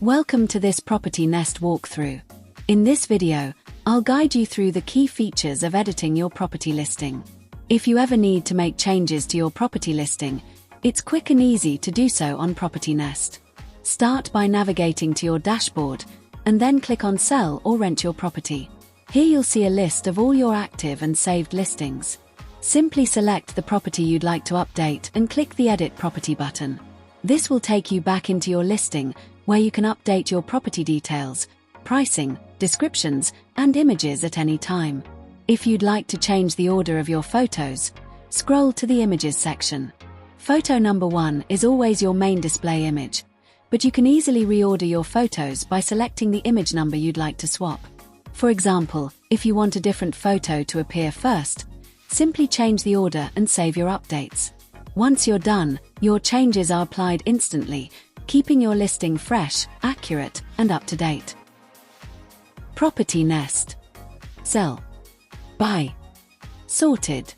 Welcome to this Property Nest walkthrough. In this video, I'll guide you through the key features of editing your property listing. If you ever need to make changes to your property listing, it's quick and easy to do so on Property Nest. Start by navigating to your dashboard, and then click on Sell or Rent Your Property. Here you'll see a list of all your active and saved listings. Simply select the property you'd like to update and click the Edit Property button. This will take you back into your listing, where you can update your property details, pricing, descriptions, and images at any time. If you'd like to change the order of your photos, scroll to the Images section. Photo number 1 is always your main display image, but you can easily reorder your photos by selecting the image number you'd like to swap. For example, if you want a different photo to appear first, simply change the order and save your updates. Once you're done, your changes are applied instantly, keeping your listing fresh, accurate, and up to date. Property Nest. Sell. Buy. Sorted.